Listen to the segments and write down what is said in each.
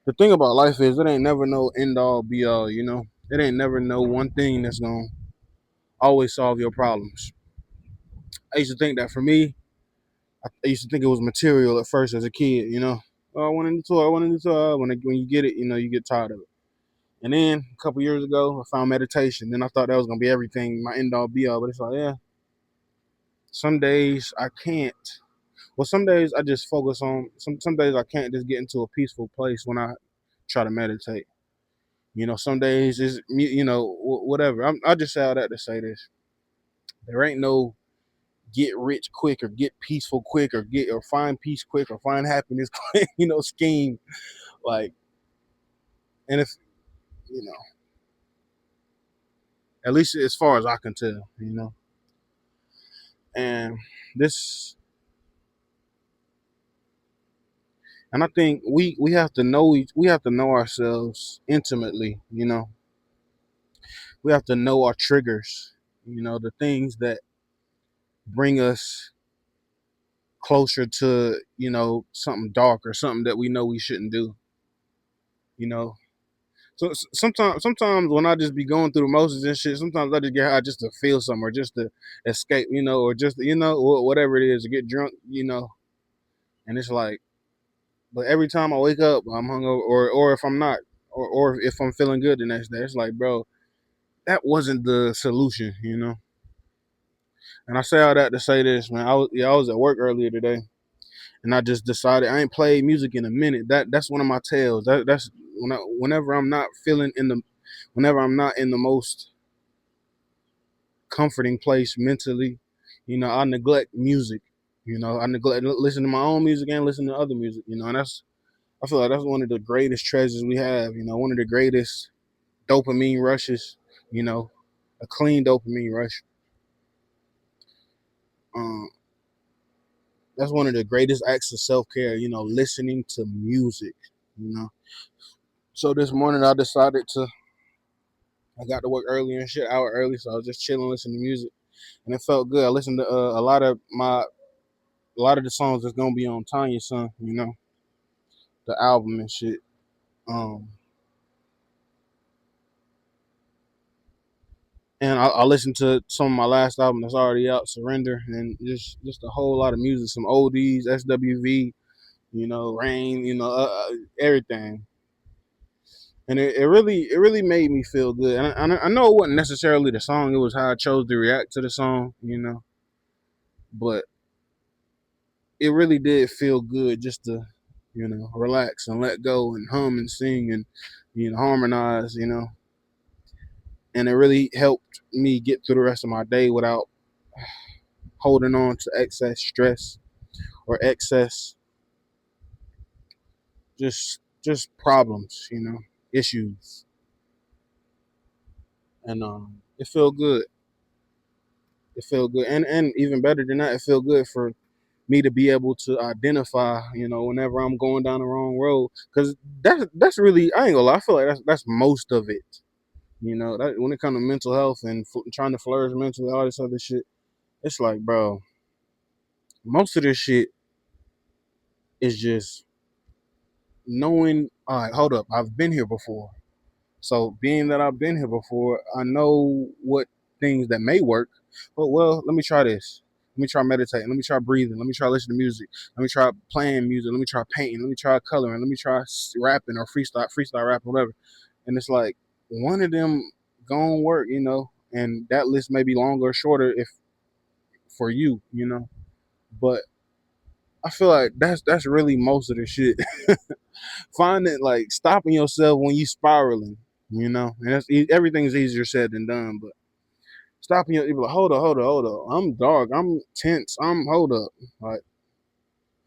the thing about life is it ain't never no end all be all. It ain't never no one thing that's gonna always solve your problems. I used to think that for me, I used to think it was material at first as a kid. Oh, I want a new toy. I want a new toy. When you get it, you get tired of it. And then a couple years ago, I found meditation. Then I thought that was gonna be everything, my end all be all. But it's like, yeah, some days I can't. Well, some days I just focus on. Some days I can't just get into a peaceful place when I try to meditate. Some days is whatever. I just say all that to say this: there ain't no get rich quick or get peaceful quick or find peace quick or find happiness quick. Scheme like. And if you know, at least as far as I can tell. And this, and I think we have to know we have to know ourselves intimately. We have to know our triggers. The things that bring us closer to something dark or something that we know we shouldn't do. You know, sometimes when I just be going through the motions and shit, sometimes I just get high just to feel something or just to escape. Or just whatever it is to get drunk. And it's like, but every time I wake up, I'm hungover, or if I'm not, or if I'm feeling good the next day, it's like, bro, that wasn't the solution. And I say all that to say this, man. I was at work earlier today, and I just decided I ain't played music in a minute. That's one of my tells. That's whenever I'm not whenever I'm not in the most comforting place mentally, I neglect music. I neglect listen to my own music and listen to other music. And I feel like that's one of the greatest treasures we have. One of the greatest dopamine rushes. A clean dopamine rush. Um, that's one of the greatest acts of self care. Listening to music. You know. So this morning I decided to. I got to work early and shit, hour early, so I was just chilling, listening to music, and it felt good. I listened to a lot of the songs that's gonna be on Tanya's son. The album and shit. Um, and I listened to some of my last album that's already out, Surrender, and just a whole lot of music, some oldies, SWV, Rain, everything. And it really made me feel good. And I know it wasn't necessarily the song; it was how I chose to react to the song. But it really did feel good just to, relax and let go and hum and sing and harmonize. And it really helped me get through the rest of my day without holding on to excess stress or excess just problems, issues. And it felt good. It felt good, and even better than that, it felt good for me to be able to identify, whenever I'm going down the wrong road, because that's really, I ain't gonna lie, I feel like that's most of it. That when it comes to mental health and trying to flourish mentally, all this other shit, it's like, bro, most of this shit is just knowing. All right, hold up, I've been here before. So being that I've been here before, I know what things that may work. But well, let me try this. Let me try meditating. Let me try breathing. Let me try listening to music. Let me try playing music. Let me try painting. Let me try coloring. Let me try rapping or freestyle rapping, whatever. And it's like one of them gonna work. And that list may be longer or shorter if for you. But I feel like that's really most of the shit. Finding like stopping yourself when you spiraling, and everything's easier said than done. But stopping you be like, hold up, I'm dark, I'm tense, hold up. Like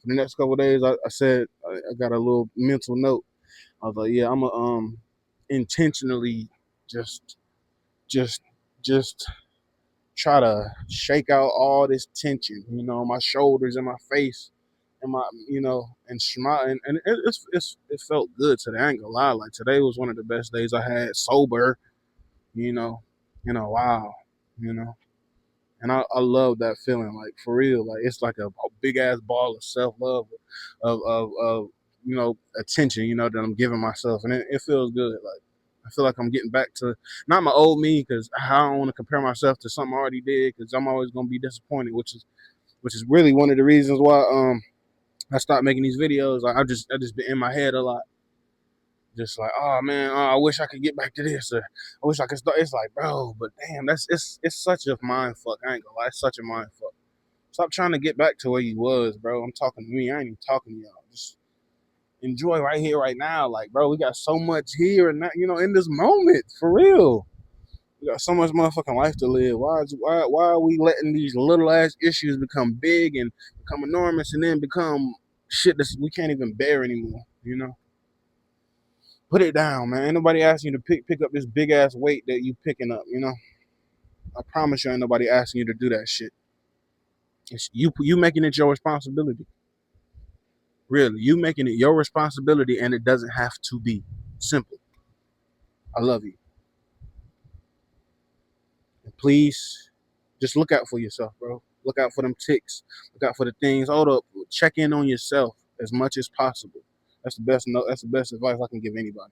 for the next couple of days, I said I got a little mental note. I was like, yeah, I'm gonna intentionally just just just try to shake out all this tension, my shoulders and my face and and smile, and it felt good today. I ain't gonna lie, like today was one of the best days I had sober, you know, in a while, you know, and I love that feeling, like for real, like it's like a big ass ball of self love, of attention, that I'm giving myself, and it feels good. Like I feel like I'm getting back to not my old me, because I don't want to compare myself to something I already did, because I'm always gonna be disappointed, which is really one of the reasons why I stopped making these videos. Like I just been in my head a lot, just like, oh man, I wish I could get back to this, or I wish I could start. It's like, bro, but damn, it's such a mind fuck. I ain't gonna lie, it's such a mind fuck. Stop trying to get back to where you was, bro. I'm talking to me. I ain't even talking to y'all. Just enjoy right here, right now. Like, bro, we got so much here and that, in this moment, for real. We got so much motherfucking life to live. Why are we letting these little ass issues become big and become enormous and then become shit that we can't even bear anymore? Put it down, man. Ain't nobody asking you to pick up this big ass weight that you picking up. I promise you, ain't nobody asking you to do that shit. It's you making it your responsibility. Really, you making it your responsibility, and it doesn't have to be simple. I love you. And please, just look out for yourself, bro. Look out for them ticks. Look out for the things. Hold up. Check in on yourself as much as possible. That's the best. No, that's the best advice I can give anybody.